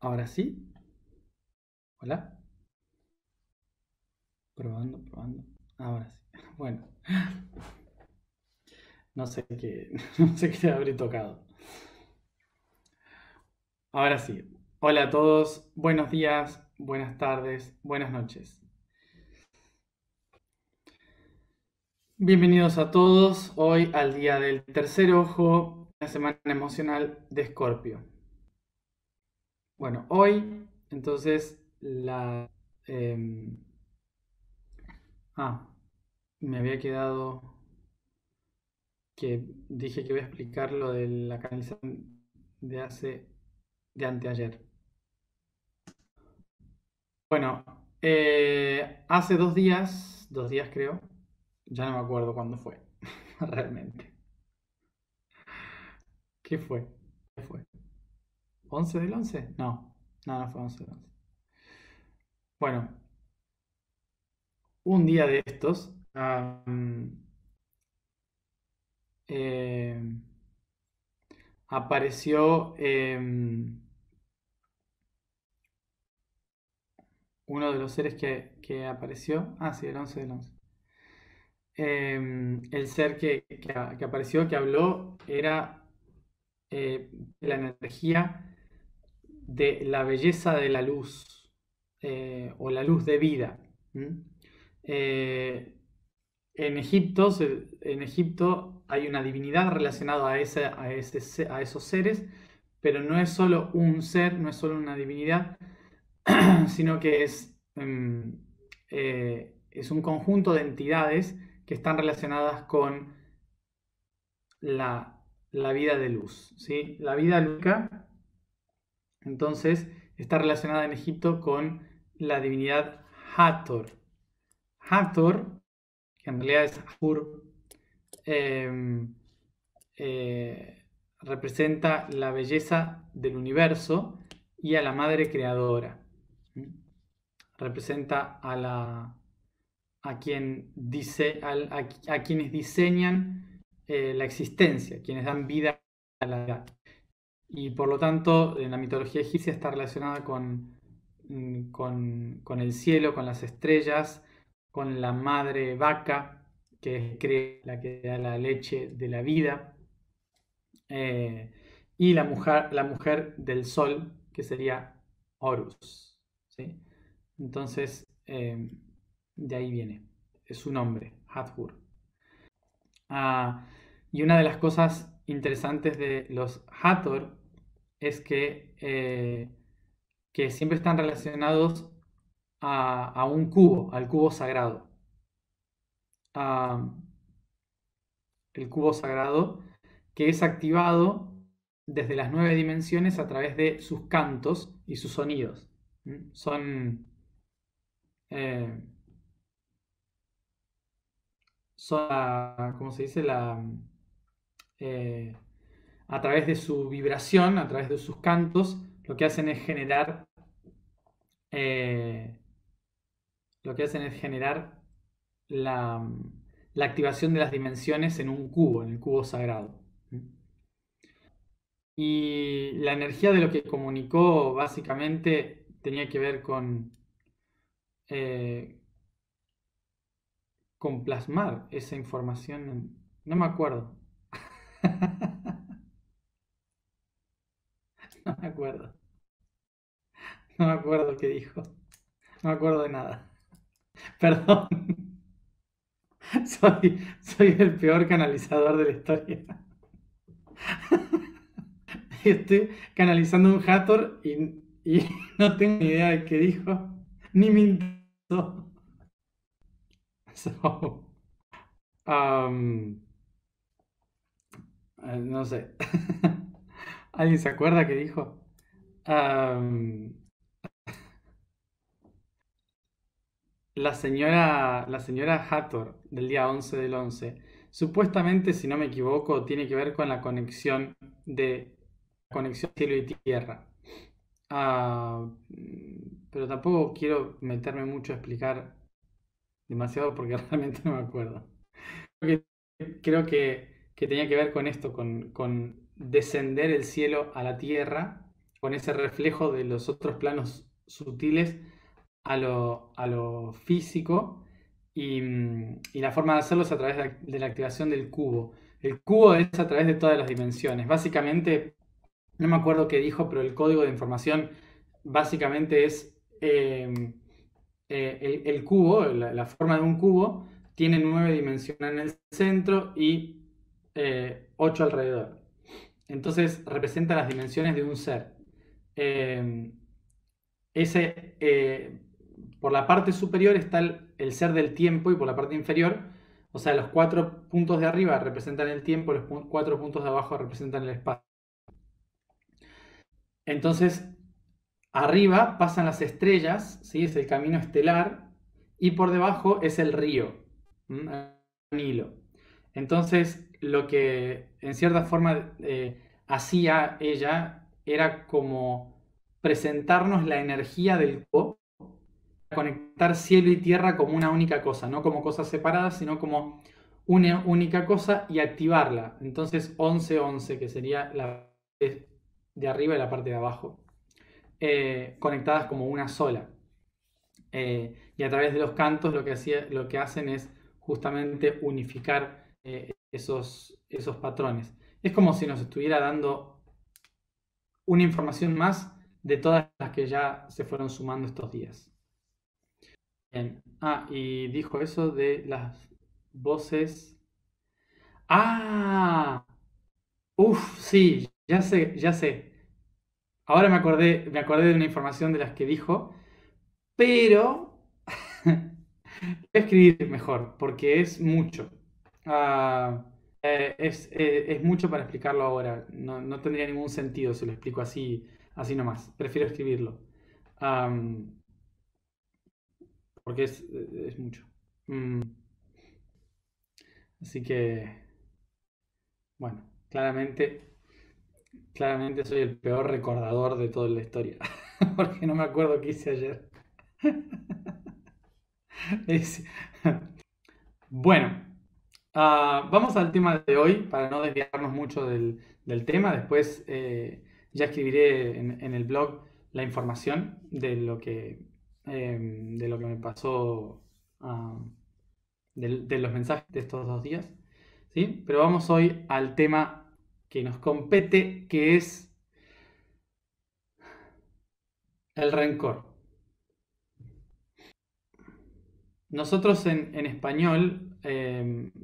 Ahora sí. Hola. Probando, probando. Ahora sí. Bueno, no sé qué, no sé qué habré tocado. Ahora sí. Hola a todos. Buenos días, buenas tardes, buenas noches. Bienvenidos a todos hoy al día del tercer ojo, la semana emocional de Escorpio. Bueno, hoy entonces em, ah, me había quedado que dije que voy a explicar lo de la canalización de de anteayer. Bueno, hace 2 días creo, ya no me acuerdo cuándo fue, realmente. ¿Qué fue? ¿Qué fue? ¿11 del 11? No, no, no fue 11 del 11. Bueno, un día de estos eh, apareció uno de los seres que apareció. Ah, sí, el 11 del 11. El ser que apareció, que habló, era la energía de la belleza de la luz, o la luz de vida. ¿Mm? Eh, en Egipto hay una divinidad relacionada a esos seres, pero no es solo un ser, no es solo una divinidad, sino que es un conjunto de entidades que están relacionadas con la vida de luz. ¿Sí? La vida lúdica, entonces, está relacionada en Egipto con la divinidad Hathor. Hathor, que en realidad es Hur, eh, representa la belleza del universo y a la madre creadora. Representa a quien dice, a quienes diseñan la existencia, quienes dan vida a la vida. Y por lo tanto, en la mitología egipcia está relacionada con el cielo, con las estrellas, con la madre vaca, que es la que da la leche de la vida, eh, y la mujer del sol, que sería Horus. ¿Sí? Entonces, de ahí viene, es su nombre, Hathor. Ah, y una de las cosas interesantes de los Hathor es que siempre están relacionados a un cubo, al cubo sagrado. Ah, el cubo sagrado que es activado desde las 9 dimensiones a través de sus cantos y sus sonidos. Son, eh, ¿cómo se dice? Eh, a través de su vibración, a través de sus cantos, lo que hacen es generar, eh, lo que hacen es generar la, la activación de las dimensiones en un cubo, en el cubo sagrado. Y la energía de lo que comunicó básicamente tenía que ver eh, con plasmar esa información. No me acuerdo. No me acuerdo. No me acuerdo qué dijo. No me acuerdo de nada. Perdón. Soy el peor canalizador de la historia. Estoy canalizando un Hathor y no tengo ni idea de qué dijo. Ni me interesó. So, um, no sé. ¿Alguien se acuerda qué dijo? Um, la señora Hathor del día 11 del 11, supuestamente, si no me equivoco, tiene que ver con la conexión cielo y tierra. Ah, pero tampoco quiero meterme mucho a explicar demasiado porque realmente no me acuerdo. Creo que tenía que ver con esto, con descender el cielo a la tierra con ese reflejo de los otros planos sutiles a lo físico y la forma de hacerlo es a través de la activación del cubo. El cubo es a través de todas las dimensiones. Básicamente, no me acuerdo qué dijo, pero el código de información básicamente es el cubo, la forma de un cubo, tiene 9 dimensiones en el centro y 8 alrededor. Entonces representa las dimensiones de un ser. Eh, por la parte superior está el ser del tiempo y por la parte inferior, o sea, los 4 puntos de arriba representan el tiempo, los 4 puntos de abajo representan el espacio. Entonces, arriba pasan las estrellas, ¿sí? Es el camino estelar, y por debajo es el río, el Nilo. Entonces, lo que en cierta forma hacía ella era como presentarnos la energía del cubo, conectar cielo y tierra como una única cosa, no como cosas separadas, sino como una única cosa y activarla. Entonces 11-11, que sería la parte de arriba y la parte de abajo, conectadas como una sola. Y a través de los cantos lo que hacen es justamente unificar esos patrones. Es como si nos estuviera dando una información más de todas las que ya se fueron sumando estos días. Bien. Ah, y dijo eso de las voces. ¡Ah! Uf, sí, ya sé, ya sé. Ahora me acordé de una información de las que dijo, pero voy a escribir mejor, porque es mucho. Ah, es mucho para explicarlo ahora. No, no tendría ningún sentido si lo explico así, así nomás. Prefiero escribirlo. Porque es mucho. Mm, así que, bueno, claramente soy el peor recordador de toda la historia. Porque no me acuerdo qué hice ayer. Es- Bueno, vamos al tema de hoy para no desviarnos mucho del tema. Después ya escribiré en el blog la información de lo que me pasó, ah, de los mensajes de estos 2 días. ¿Sí? Pero vamos hoy al tema que nos compete, que es el rencor. Nosotros en español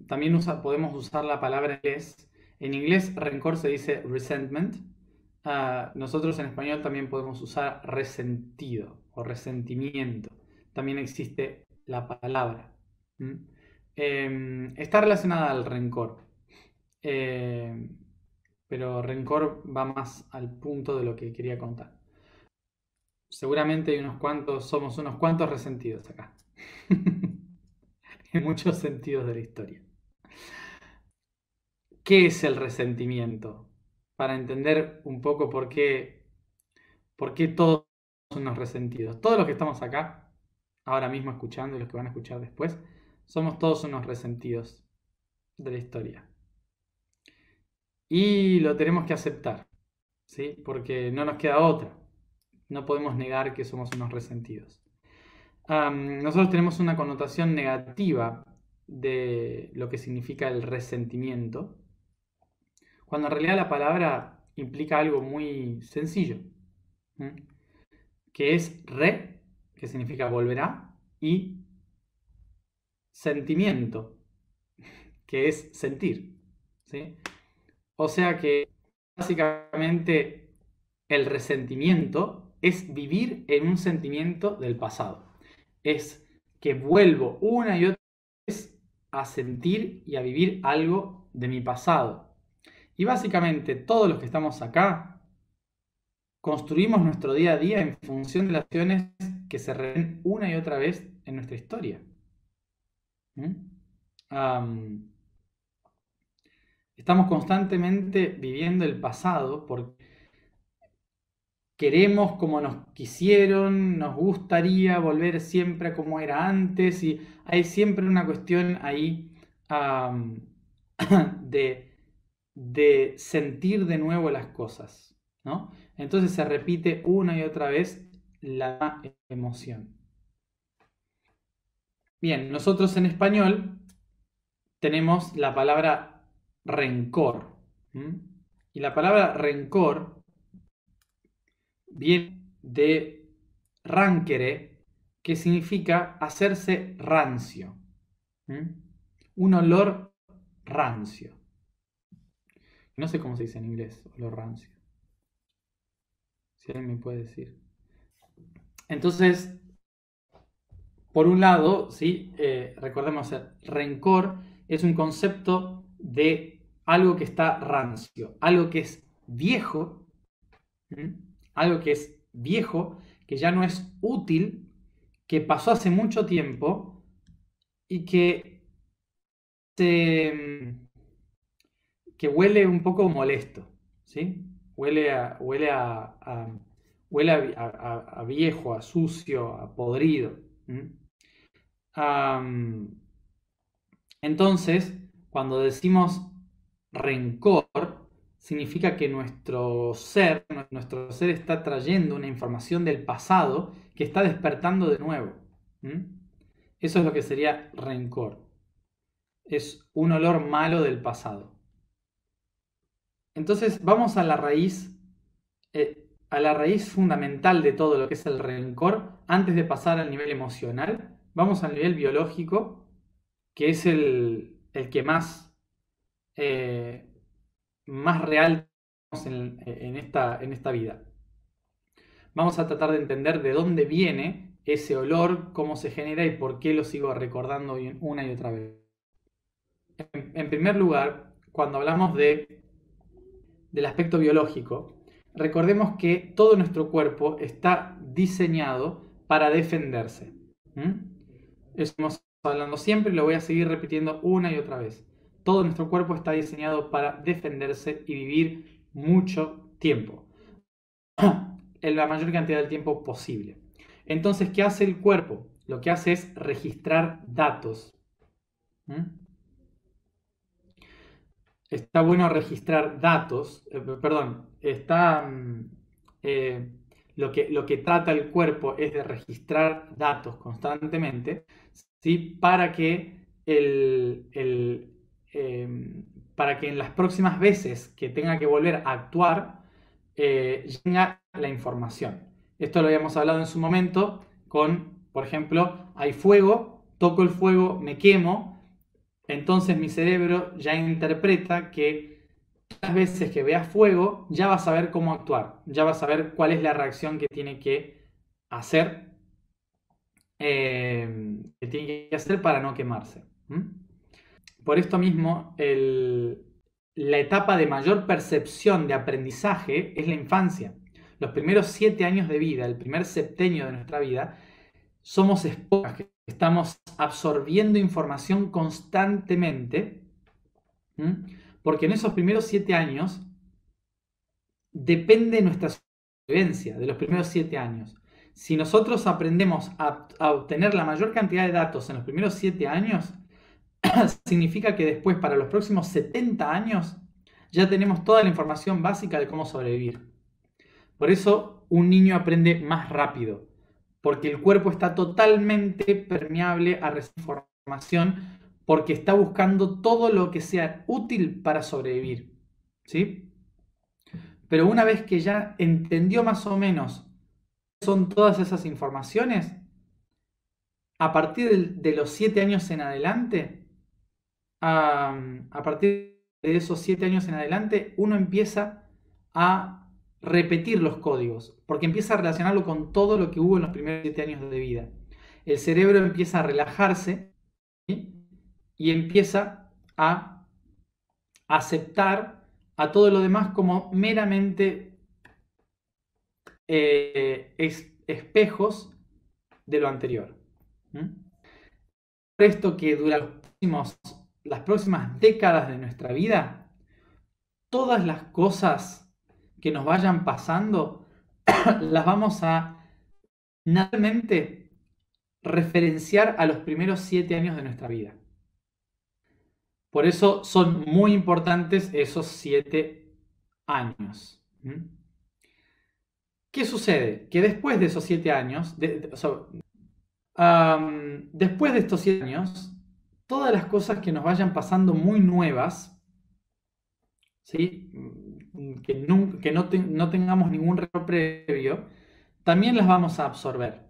también podemos usar la palabra en inglés. En inglés rencor se dice resentment. Nosotros en español también podemos usar resentido o resentimiento. También existe la palabra. ¿Mm? Está relacionada al rencor. Eh, pero rencor va más al punto de lo que quería contar. Seguramente somos unos cuantos resentidos acá. En muchos sentidos de la historia. ¿Qué es el resentimiento? Para entender un poco por qué todos somos unos resentidos. Todos los que estamos acá, ahora mismo escuchando y los que van a escuchar después, somos todos unos resentidos de la historia. Y lo tenemos que aceptar, ¿sí? Porque no nos queda otra. No podemos negar que somos unos resentidos. Nosotros tenemos una connotación negativa de lo que significa el resentimiento, cuando en realidad la palabra implica algo muy sencillo, ¿m? Que es re, que significa volverá, y sentimiento, que es sentir, ¿sí? O sea que básicamente el resentimiento es vivir en un sentimiento del pasado. Es que vuelvo una y otra vez a sentir y a vivir algo de mi pasado. Y básicamente todos los que estamos acá construimos nuestro día a día en función de las acciones que se repiten una y otra vez en nuestra historia. ¿Mm? Estamos constantemente viviendo el pasado porque queremos como nos quisieron, nos gustaría volver siempre a como era antes y hay siempre una cuestión ahí um, de sentir de nuevo las cosas. ¿no? Entonces se repite una y otra vez la emoción. Bien, nosotros en español tenemos la palabra rencor. Y la palabra rencor viene de rancere, que significa hacerse rancio. Un olor rancio. No sé cómo se dice en inglés, olor rancio. Si alguien me puede decir. Entonces, por un lado, ¿sí? Recordemos, el rencor es un concepto de algo que está rancio, algo que es viejo, algo que es viejo, que ya no es útil, que pasó hace mucho tiempo y que huele un poco molesto, ¿sí? Huele a viejo, a sucio, a podrido. Entonces, cuando decimos rencor, significa que nuestro ser está trayendo una información del pasado que está despertando de nuevo. Eso es lo que sería rencor. Es un olor malo del pasado. Entonces, vamos a la raíz fundamental de todo lo que es el rencor, antes de pasar al nivel emocional. Vamos al nivel biológico, que es el que más real tenemos en esta vida. Vamos a tratar de entender de dónde viene ese olor, cómo se genera y por qué lo sigo recordando una y otra vez. En primer lugar, cuando hablamos del aspecto biológico, recordemos que todo nuestro cuerpo está diseñado para defenderse. Eso estamos hablando siempre y lo voy a seguir repitiendo una y otra vez. Todo nuestro cuerpo está diseñado para defenderse y vivir mucho tiempo. En la mayor cantidad del tiempo posible. Entonces, ¿qué hace el cuerpo? Lo que hace es registrar datos. Está bueno registrar datos, lo que trata el cuerpo es de registrar datos constantemente, ¿sí? Para que para que en las próximas veces que tenga que volver a actuar, llega la información. Esto lo habíamos hablado en su momento con, por ejemplo, hay fuego, toco el fuego, me quemo. Entonces mi cerebro ya interpreta que las veces que veas fuego ya va a saber cómo actuar, ya va a saber cuál es la reacción que tiene que hacer, para no quemarse. Por esto mismo, la etapa de mayor percepción de aprendizaje es la infancia. Los primeros 7 años de vida, el primer septenio de nuestra vida, somos esponjas que estamos absorbiendo información constantemente, porque en esos primeros 7 años depende nuestra supervivencia de los primeros 7 años. Si nosotros aprendemos a obtener la mayor cantidad de datos en los primeros 7 años, significa que después, para los próximos 70 años, ya tenemos toda la información básica de cómo sobrevivir. Por eso un niño aprende más rápido, porque el cuerpo está totalmente permeable a recibir información, porque está buscando todo lo que sea útil para sobrevivir, ¿sí? Pero una vez que ya entendió más o menos qué son todas esas informaciones, a partir de los 7 años en adelante, a partir de esos 7 años en adelante, uno empieza a repetir los códigos, porque empieza a relacionarlo con todo lo que hubo en los primeros 7 años de vida. El cerebro empieza a relajarse, ¿sí? Y empieza a aceptar a todo lo demás como meramente espejos de lo anterior. Por esto que durante las próximas décadas de nuestra vida, todas las cosas que nos vayan pasando las vamos a naturalmente referenciar a los primeros 7 años de nuestra vida. Por eso son muy importantes esos 7 años. ¿Qué sucede? Que después de esos 7 años, después de estos 7 años, todas las cosas que nos vayan pasando muy nuevas, ¿sí? Que no tengamos ningún recuerdo previo, también las vamos a absorber.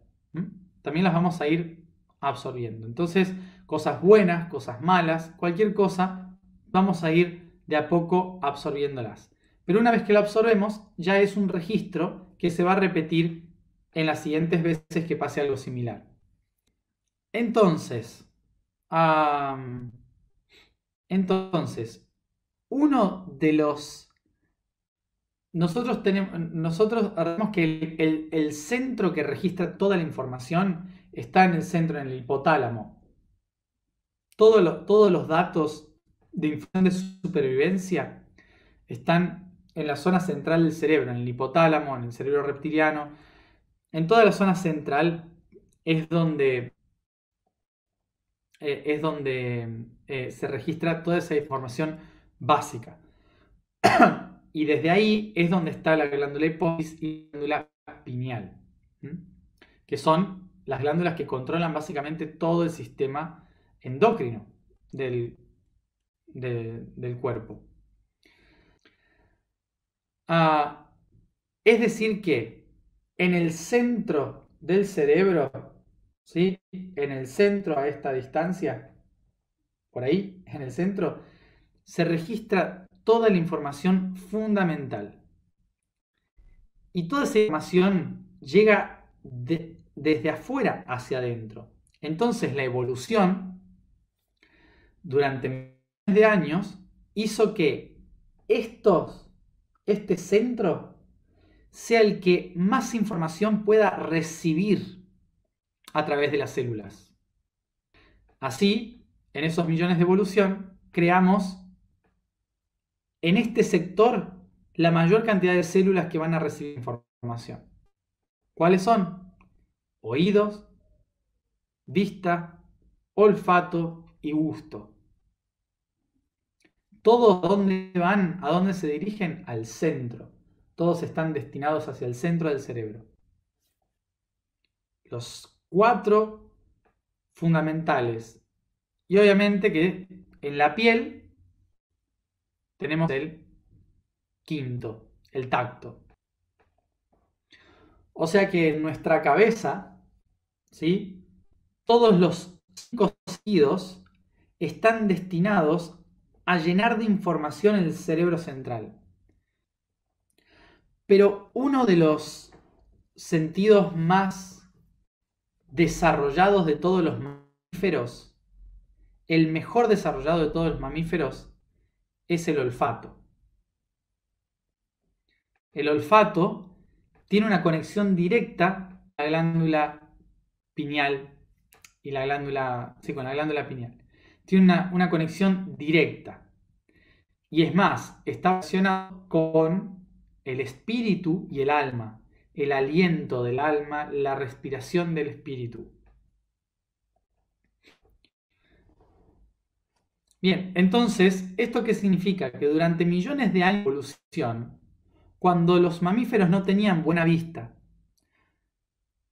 También las vamos a ir absorbiendo. Entonces, cosas buenas, cosas malas, cualquier cosa, vamos a ir de a poco absorbiéndolas. Pero una vez que la absorbemos, ya es un registro que se va a repetir en las siguientes veces que pase algo similar. Entonces, uno de los... Nosotros sabemos que el centro que registra toda la información está en el centro, en el hipotálamo. Todos los datos de información de supervivencia están en la zona central del cerebro, en el hipotálamo, en el cerebro reptiliano. En toda la zona central es donde se registra toda esa información básica. Y desde ahí es donde está la glándula hipófisis y la glándula pineal, que son las glándulas que controlan básicamente todo el sistema endocrino del cuerpo. Es decir que en el centro del cerebro, ¿sí? En el centro a esta distancia, por ahí, en el centro, se registra toda la información fundamental. Y toda esa información llega desde afuera hacia adentro. Entonces la evolución, durante millones de años, hizo que este centro sea el que más información pueda recibir a través de las células. Así, en esos millones de evolución, creamos en este sector la mayor cantidad de células que van a recibir información. ¿Cuáles son? Oídos, vista, olfato y gusto. ¿Todos a dónde van? ¿A dónde se dirigen? Al centro. Todos están destinados hacia el centro del cerebro. Los 4 fundamentales. Y obviamente que en la piel tenemos el quinto, el tacto. O sea que en nuestra cabeza, ¿sí? Todos los 5 sentidos están destinados a llenar de información el cerebro central. Pero uno de los sentidos más desarrollados de todos los mamíferos, el mejor desarrollado de todos los mamíferos, es el olfato. El olfato tiene una conexión directa con la glándula pineal y la glándula, sí, con la glándula pineal. Tiene una conexión directa. Y es más, está relacionado con el espíritu y el alma, el aliento del alma, la respiración del espíritu. Bien, entonces, ¿esto qué significa? Que durante millones de años de evolución, cuando los mamíferos no tenían buena vista,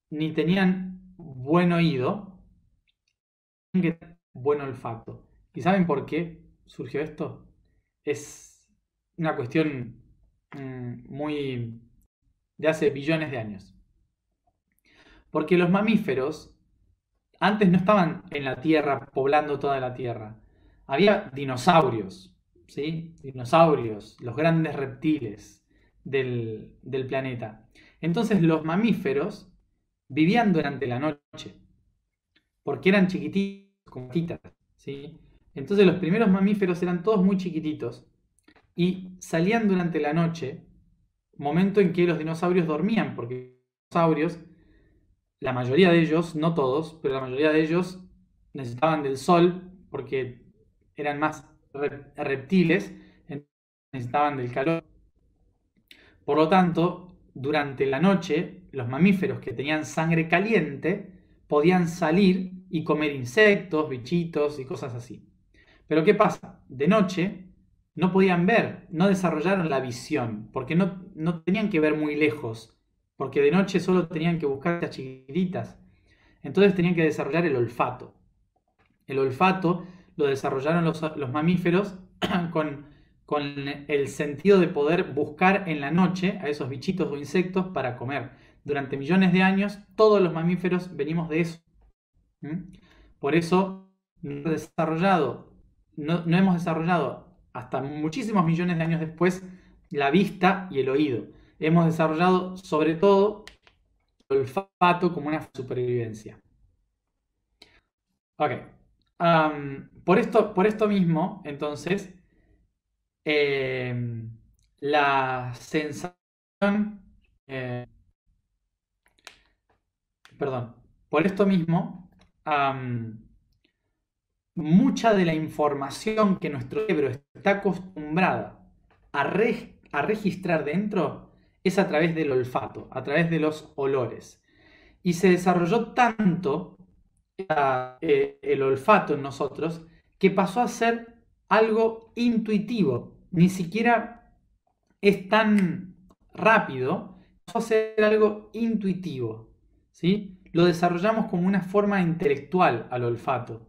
ni tenían buen oído, tenían que tener buen olfato. ¿Y saben por qué surgió esto? Es una cuestión muy de hace billones de años. Porque los mamíferos antes no estaban en la Tierra, poblando toda la Tierra. Había dinosaurios, ¿sí? Dinosaurios, los grandes reptiles del planeta. Entonces los mamíferos vivían durante la noche, porque eran chiquititos, como gatitas, ¿sí? Entonces los primeros mamíferos eran todos muy chiquititos y salían durante la noche, momento en que los dinosaurios dormían, porque los dinosaurios, la mayoría de ellos, no todos, pero la mayoría de ellos necesitaban del sol porque eran más reptiles, necesitaban del calor. Por lo tanto, durante la noche, los mamíferos que tenían sangre caliente podían salir y comer insectos, bichitos y cosas así. Pero ¿qué pasa? De noche no podían ver, no desarrollaron la visión, porque no tenían que ver muy lejos porque de noche solo tenían que buscar estas chiquititas. Entonces tenían que desarrollar el olfato. El olfato lo desarrollaron los mamíferos con el sentido de poder buscar en la noche a esos bichitos o insectos para comer. Durante millones de años, todos los mamíferos venimos de eso. Por eso no hemos desarrollado hasta muchísimos millones de años después la vista y el oído. Hemos desarrollado sobre todo el olfato como una supervivencia. Ok. Por esto mismo, entonces, la sensación, perdón, por esto mismo, mucha de la información que nuestro cerebro está acostumbrado a registrar dentro es a través del olfato, a través de los olores. Y se desarrolló tanto el olfato en nosotros que pasó a ser algo intuitivo. Ni siquiera es tan rápido, pasó a ser algo intuitivo. ¿Sí? Lo desarrollamos como una forma intelectual al olfato.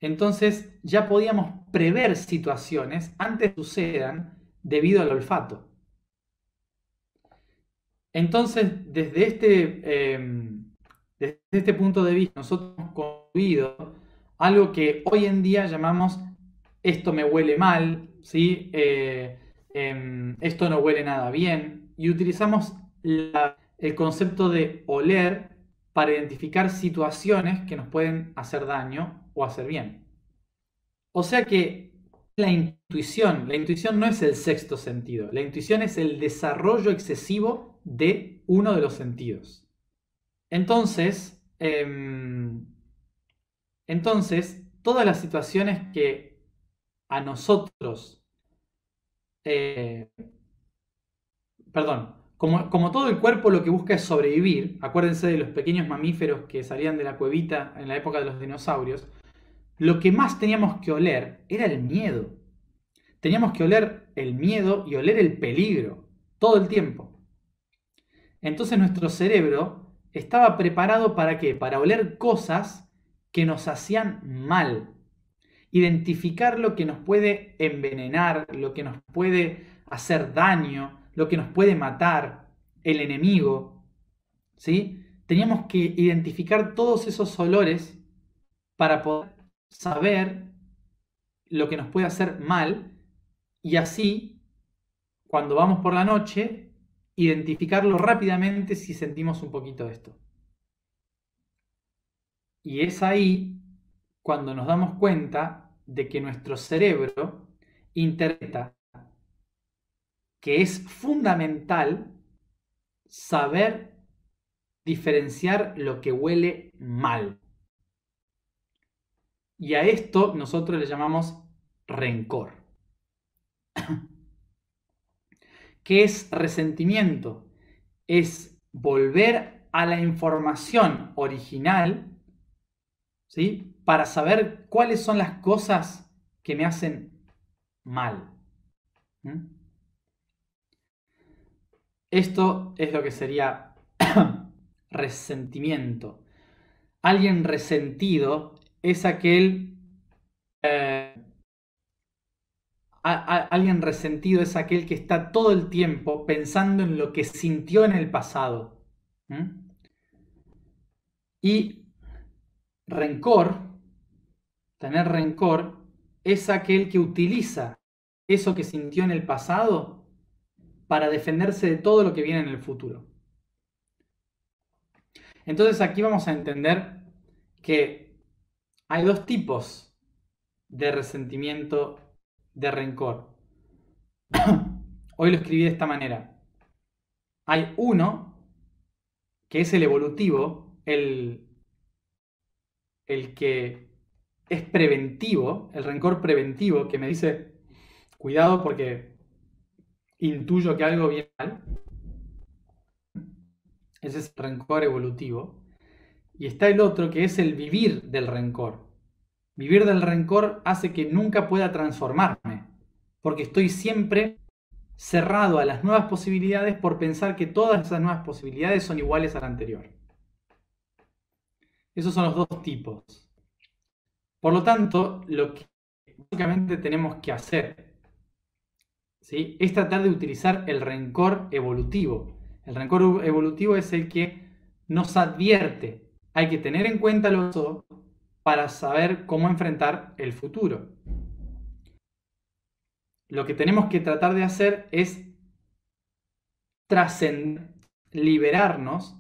Entonces ya podíamos prever situaciones antes que sucedan debido al olfato. Entonces, desde este punto de vista, nosotros hemos construido algo que hoy en día llamamos esto me huele mal, ¿sí? Esto no huele nada bien, y utilizamos el concepto de oler para identificar situaciones que nos pueden hacer daño o hacer bien. O sea que la intuición no es el sexto sentido, la intuición es el desarrollo excesivo de uno de los sentidos. Entonces, todas las situaciones que a nosotros, como todo el cuerpo lo que busca es sobrevivir, acuérdense de los pequeños mamíferos que salían de la cuevita en la época de los dinosaurios, lo que más teníamos que oler era el miedo. Teníamos que oler el miedo y oler el peligro todo el tiempo. Entonces nuestro cerebro estaba preparado ¿para qué? Para oler cosas que nos hacían mal. Identificar lo que nos puede envenenar, lo que nos puede hacer daño, lo que nos puede matar, el enemigo. ¿Sí? Teníamos que identificar todos esos olores para poder saber lo que nos puede hacer mal y así, cuando vamos por la noche, identificarlo rápidamente si sentimos un poquito de esto. Y es ahí cuando nos damos cuenta de que nuestro cerebro interpreta que es fundamental saber diferenciar lo que huele mal. Y a esto nosotros le llamamos rencor. ¿Qué es resentimiento? Es volver a la información original, ¿sí? Para saber cuáles son las cosas que me hacen mal. Esto es lo que sería resentimiento. Alguien resentido es alguien resentido es aquel que está todo el tiempo pensando en lo que sintió en el pasado. Y rencor, tener rencor, es aquel que utiliza eso que sintió en el pasado para defenderse de todo lo que viene en el futuro. Entonces aquí vamos a entender que hay dos tipos de resentimiento, de rencor. Hoy lo escribí de esta manera. Hay uno que es el evolutivo, el que es preventivo, el rencor preventivo, que me dice, cuidado porque intuyo que algo viene mal. Ese es el rencor evolutivo. Y está el otro que es el vivir del rencor. Vivir del rencor hace que nunca pueda transformarme, porque estoy siempre cerrado a las nuevas posibilidades por pensar que todas esas nuevas posibilidades son iguales a la anterior. Esos son los dos tipos. Por lo tanto, lo que básicamente tenemos que hacer, ¿sí?, es tratar de utilizar el rencor evolutivo. El rencor evolutivo es el que nos advierte. Hay que tener en cuenta lo que pasó para saber cómo enfrentar el futuro. Lo que tenemos que tratar de hacer es trascender, liberarnos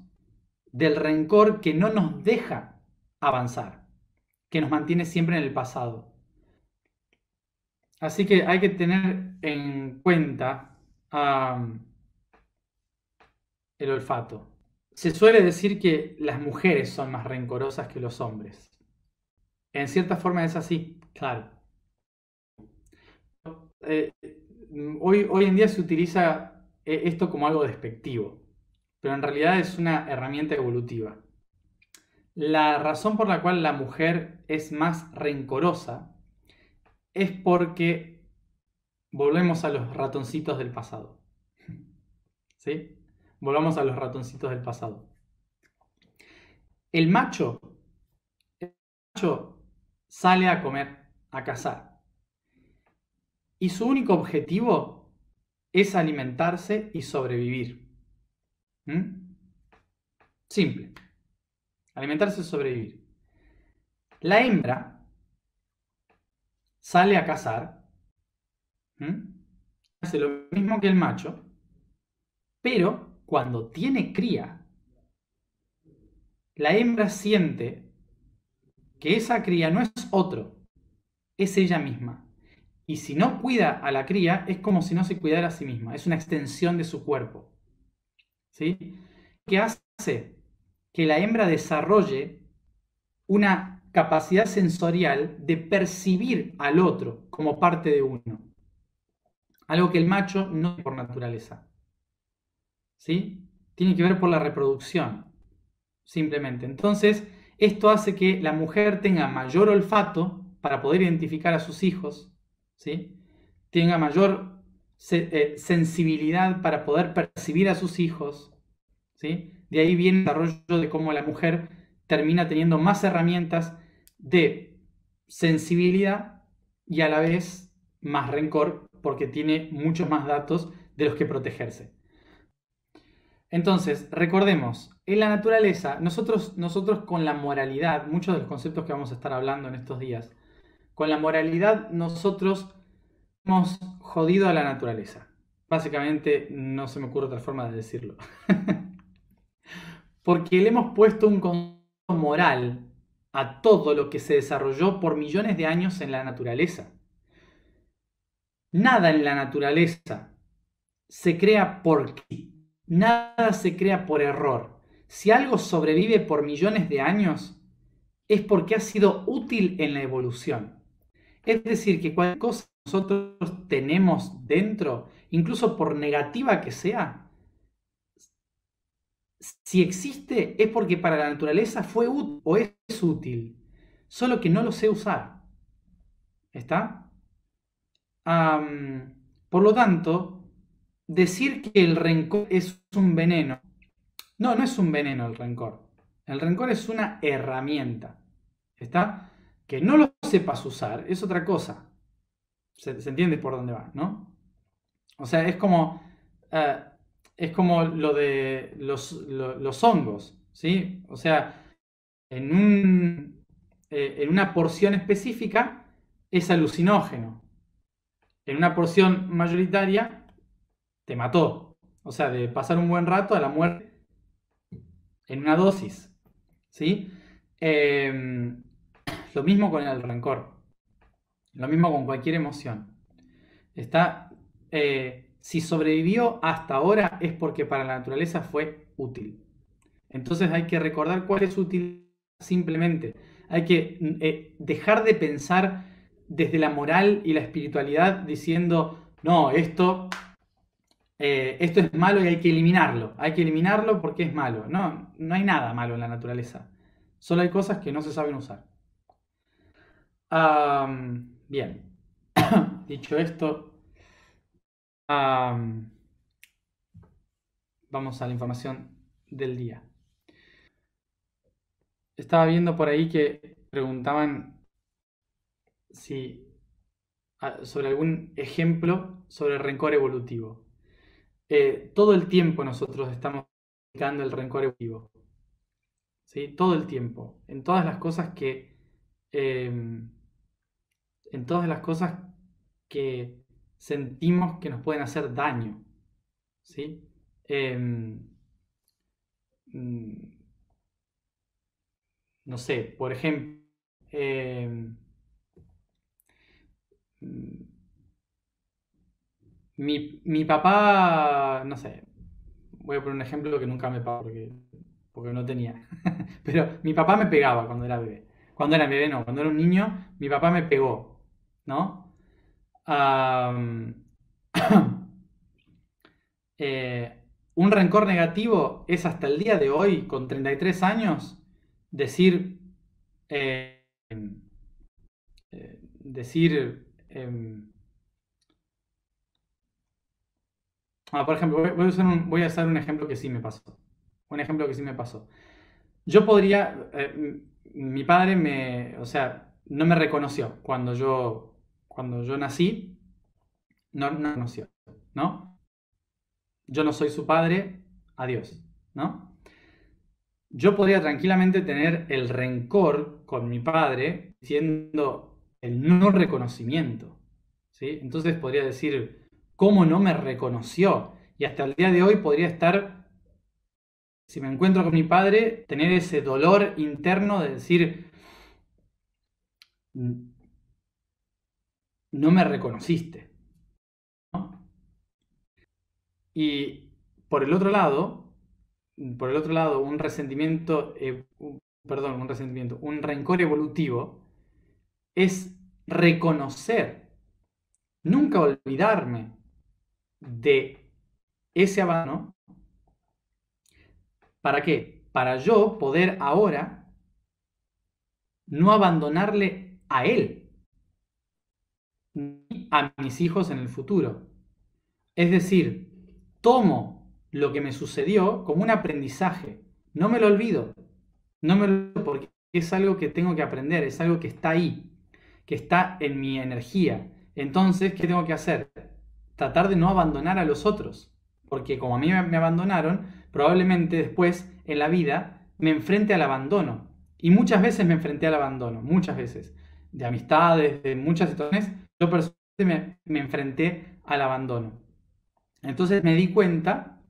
del rencor que no nos deja avanzar, que nos mantiene siempre en el pasado. Así que hay que tener en cuenta el olfato. Se suele decir que las mujeres son más rencorosas que los hombres. En cierta forma es así, claro. Eh, hoy en día se utiliza esto como algo despectivo, pero en realidad es una herramienta evolutiva. La razón por la cual la mujer es más rencorosa es porque volvemos a los ratoncitos del pasado. ¿Sí? Volvamos a los ratoncitos del pasado. El macho sale a comer, a cazar. Y su único objetivo es alimentarse y sobrevivir. Simple. Alimentarse y sobrevivir. La hembra sale a cazar. Hace lo mismo que el macho. Pero cuando tiene cría, la hembra siente que esa cría no es otro, es ella misma. Y si no cuida a la cría, es como si no se cuidara a sí misma. Es una extensión de su cuerpo. ¿Sí? Que hace que la hembra desarrolle una capacidad sensorial de percibir al otro como parte de uno. Algo que el macho no tiene por naturaleza. ¿Sí? Tiene que ver por la reproducción. Simplemente. Entonces, esto hace que la mujer tenga mayor olfato para poder identificar a sus hijos, ¿sí? Tenga mayor sensibilidad para poder percibir a sus hijos, ¿sí? De ahí viene el desarrollo de cómo la mujer termina teniendo más herramientas de sensibilidad y a la vez más rencor porque tiene muchos más datos de los que protegerse. Entonces, recordemos, en la naturaleza, nosotros con la moralidad, muchos de los conceptos que vamos a estar hablando en estos días, con la moralidad nosotros hemos jodido a la naturaleza. Básicamente, no se me ocurre otra forma de decirlo. Porque le hemos puesto un concepto moral a todo lo que se desarrolló por millones de años en la naturaleza. Nada en la naturaleza se crea por qué. Nada se crea por error. Si algo sobrevive por millones de años, es porque ha sido útil en la evolución. Es decir, que cualquier cosa que nosotros tenemos dentro, incluso por negativa que sea, si existe es porque para la naturaleza fue útil o es útil, solo que no lo sé usar. ¿Está? Por lo tanto, decir que el rencor es un veneno. No, no es un veneno el rencor. El rencor es una herramienta. ¿Está? Que no lo sepas usar es otra cosa. Se entiende por dónde va, ¿no? O sea, es como lo de los hongos, ¿sí? O sea, en una porción específica es alucinógeno. En una porción mayoritaria te mató. O sea, de pasar un buen rato a la muerte en una dosis. ¿Sí? Lo mismo con el rencor. Lo mismo con cualquier emoción. Si sobrevivió hasta ahora es porque para la naturaleza fue útil. Entonces hay que recordar cuál es útil simplemente. Hay que dejar de pensar desde la moral y la espiritualidad diciendo, no, esto es malo y hay que eliminarlo. Hay que eliminarlo porque es malo. No, no hay nada malo en la naturaleza. Solo hay cosas que no se saben usar. Bien, dicho esto, Am, vamos a la información del día. Estaba viendo por ahí que preguntaban si, sobre algún ejemplo sobre el rencor evolutivo. Todo el tiempo nosotros estamos practicando el rencor evolutivo, ¿sí? Todo el tiempo, en todas las cosas em, en todas las cosas que sentimos que nos pueden hacer daño, ¿sí? Em, mm, no sé, por ejemplo, em, mm, mi papá, no sé, voy a poner un ejemplo que nunca me pasó porque no tenía, pero mi papá me pegaba cuando era bebé. Cuando era bebé no, cuando era un niño, mi papá me pegó, ¿no? Am, eh, un rencor negativo es hasta el día de hoy, con 33 años, decir, eh, decir, por ejemplo, voy a usar un ejemplo que sí me pasó. Un ejemplo que sí me pasó. Yo podría, mi padre o sea, no me reconoció cuando yo nací, no reconoció, ¿no? Yo no soy su padre, adiós, ¿no? Yo podría tranquilamente tener el rencor con mi padre siendo el no reconocimiento, ¿sí? Entonces podría decir, ¿cómo no me reconoció? Y hasta el día de hoy podría estar, si me encuentro con mi padre, tener ese dolor interno de decir, no me reconociste, ¿no? Y por el otro lado, un resentimiento, perdón, un resentimiento, un rencor evolutivo es reconocer, nunca olvidarme de ese abandono. ¿Para qué? Para yo poder ahora no abandonarle a él ni a mis hijos en el futuro. Es decir, tomo lo que me sucedió como un aprendizaje. No me lo olvido. No me lo olvido porque es algo que tengo que aprender, es algo que está ahí, que está en mi energía. Entonces, ¿qué tengo que hacer? Tratar de no abandonar a los otros. Porque como a mí me abandonaron, probablemente después en la vida me enfrente al abandono. Y muchas veces me enfrenté al abandono, muchas veces. De amistades, de muchas situaciones, yo personalmente me enfrenté al abandono. Entonces me di cuenta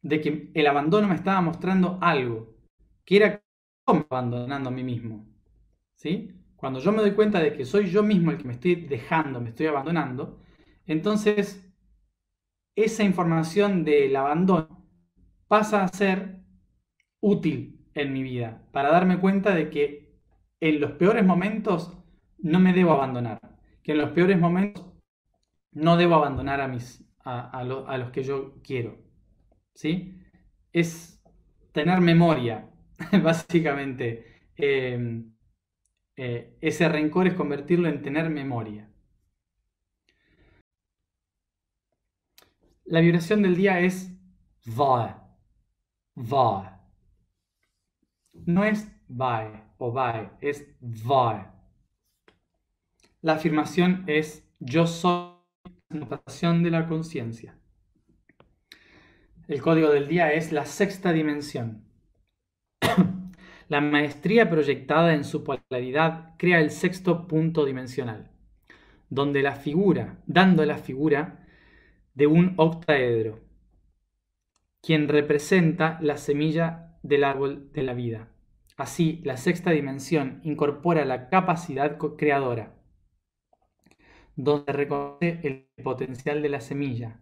de que el abandono me estaba mostrando algo, que era yo me abandonando a mí mismo. ¿Sí? Cuando yo me doy cuenta de que soy yo mismo el que me estoy dejando, me estoy abandonando, entonces esa información del abandono pasa a ser útil en mi vida, para darme cuenta de que en los peores momentos no me debo abandonar, que en los peores momentos no debo abandonar a los que yo quiero. ¿Sí? Es tener memoria, básicamente. Ese rencor es convertirlo en tener memoria. La vibración del día es va, va. No es vae o vae, es va. La afirmación es yo soy la transmutación de la conciencia. El código del día es la sexta dimensión. La maestría proyectada en su polaridad crea el sexto punto dimensional, dando la figura de un octaedro, quien representa la semilla del árbol de la vida. Así, la sexta dimensión incorpora la capacidad creadora, donde reconoce el potencial de la semilla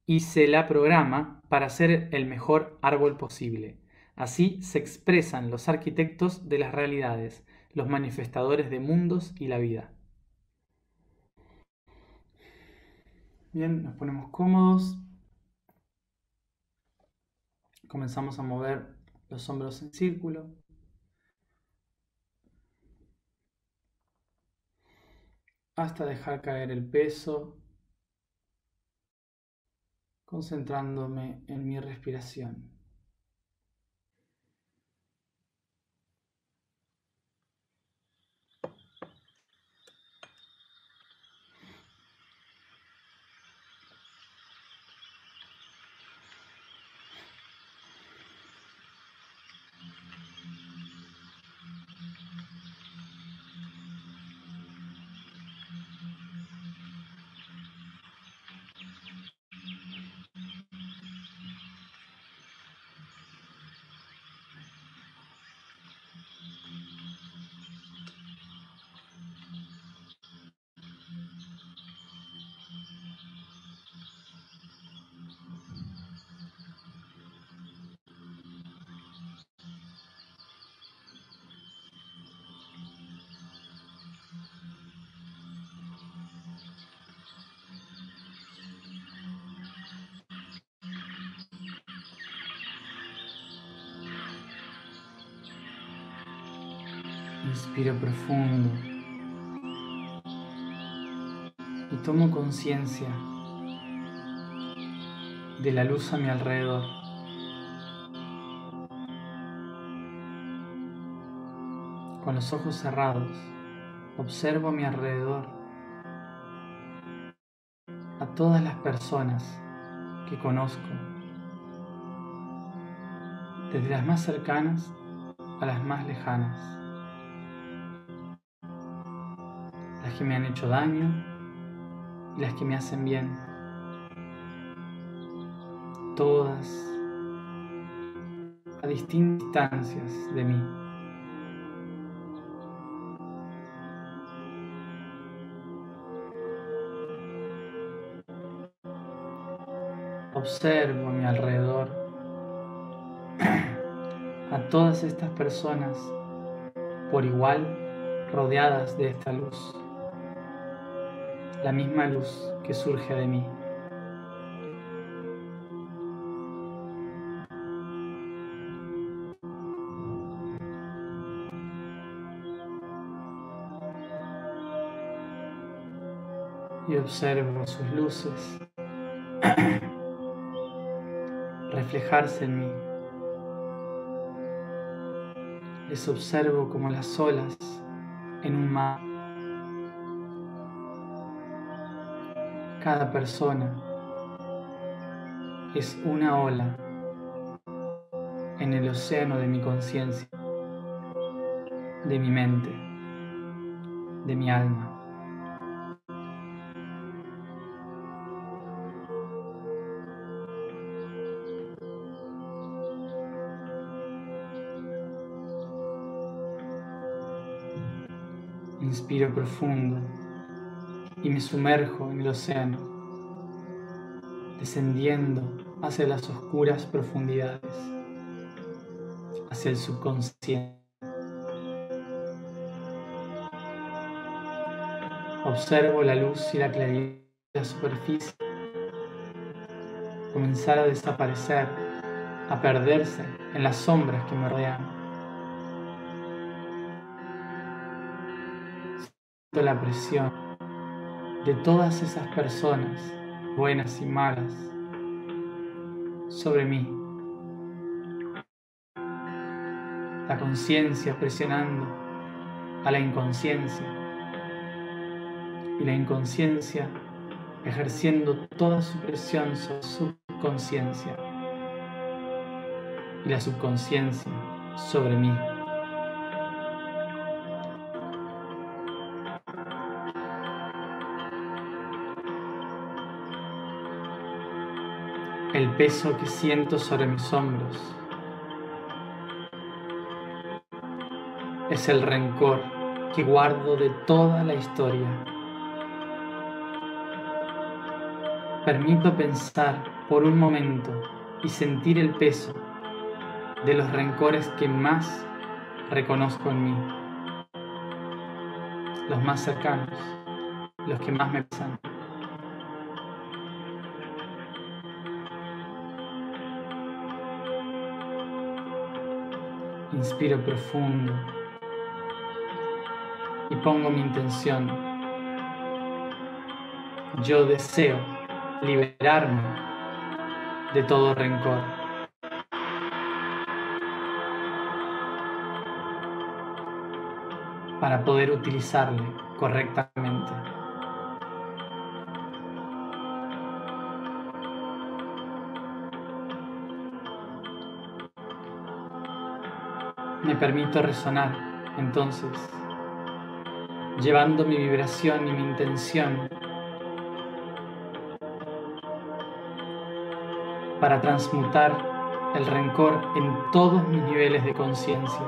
y se la programa para ser el mejor árbol posible. Así se expresan los arquitectos de las realidades, los manifestadores de mundos y la vida. Bien, nos ponemos cómodos. Comenzamos a mover los hombros en círculo. Hasta dejar caer el peso concentrándome en mi respiración. Inspiro profundo y tomo conciencia de la luz a mi alrededor. Con los ojos cerrados, observo a mi alrededor a todas las personas que conozco, desde las más cercanas a las más lejanas. Las que me han hecho daño y las que me hacen bien. Todas a distintas distancias de mí. Observo a mi alrededor a todas estas personas por igual rodeadas de esta luz. La misma luz que surge de mí. Y observo sus luces reflejarse en mí. Les observo como las olas en un mar. Cada persona es una ola en el océano de mi conciencia, de mi mente, de mi alma. Inspiro profundo y me sumerjo en el océano, descendiendo hacia las oscuras profundidades, hacia el subconsciente. Observo la luz y la claridad de la superficie comenzar a desaparecer, a perderse en las sombras que me rodean. Siento la presión de todas esas personas, buenas y malas, sobre mí. La conciencia presionando a la inconsciencia y la inconsciencia ejerciendo toda su presión sobre su subconsciencia y la subconsciencia sobre mí. El peso que siento sobre mis hombros es el rencor que guardo de toda la historia. Permito pensar por un momento y sentir el peso de los rencores que más reconozco en mí, los más cercanos, los que más me pesan. Inspiro profundo y pongo mi intención. Yo deseo liberarme de todo rencor. Para poder utilizarle correctamente. Me permito resonar, entonces, llevando mi vibración y mi intención para transmutar el rencor en todos mis niveles de conciencia.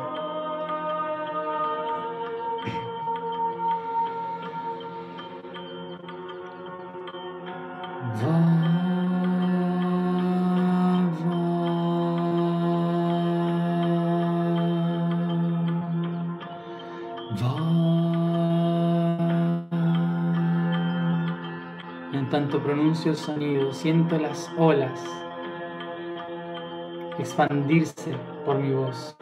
En tanto pronuncio el sonido, siento las olas expandirse por mi voz.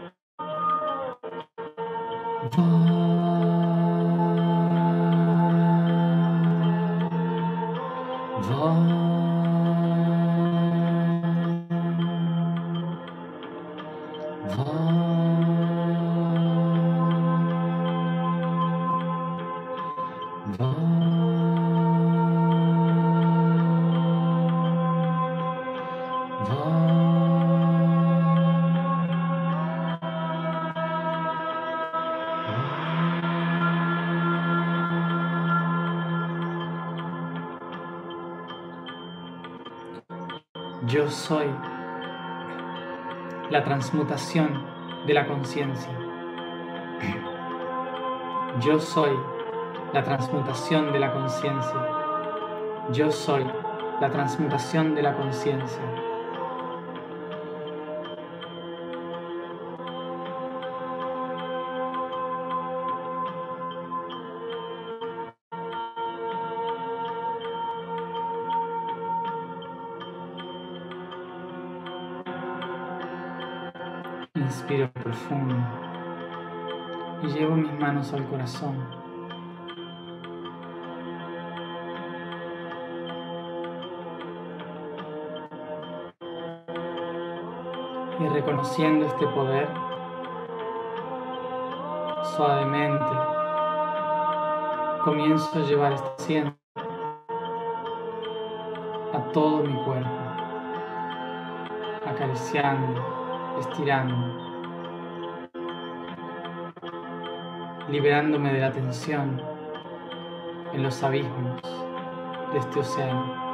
Yo soy la transmutación de la conciencia. Yo soy la transmutación de la conciencia. Yo soy la transmutación de la conciencia. Inspiro profundo y llevo mis manos al corazón. Y reconociendo este poder, suavemente comienzo a llevar esta acción a todo mi cuerpo, acariciando, estirando, liberándome de la tensión en los abismos de este océano.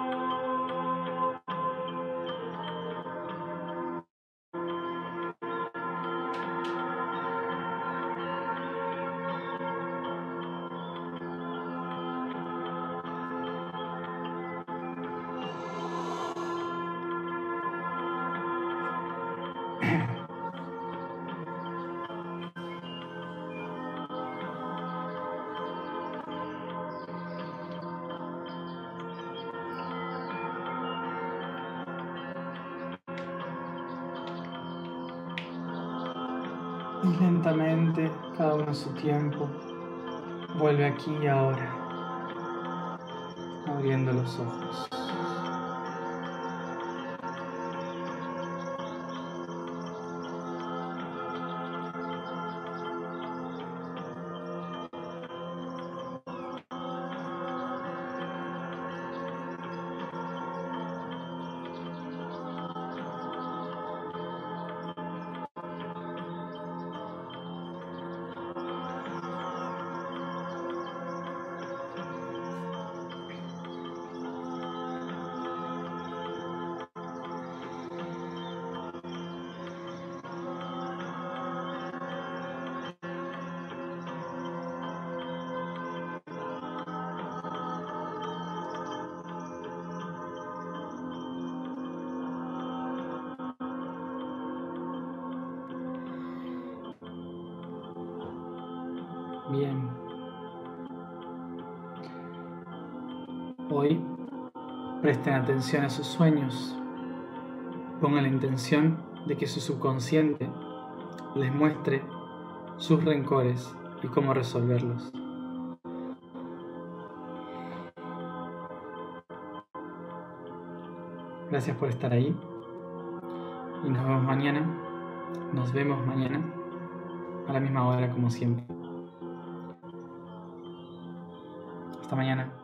Y lentamente, cada uno a su tiempo, vuelve aquí y ahora, abriendo los ojos. Bien. Hoy presten atención a sus sueños. Pongan la intención de que su subconsciente les muestre sus rencores y cómo resolverlos. Gracias por estar ahí. y nos vemos mañana. Nos vemos mañana a la misma hora como siempre. Hasta mañana.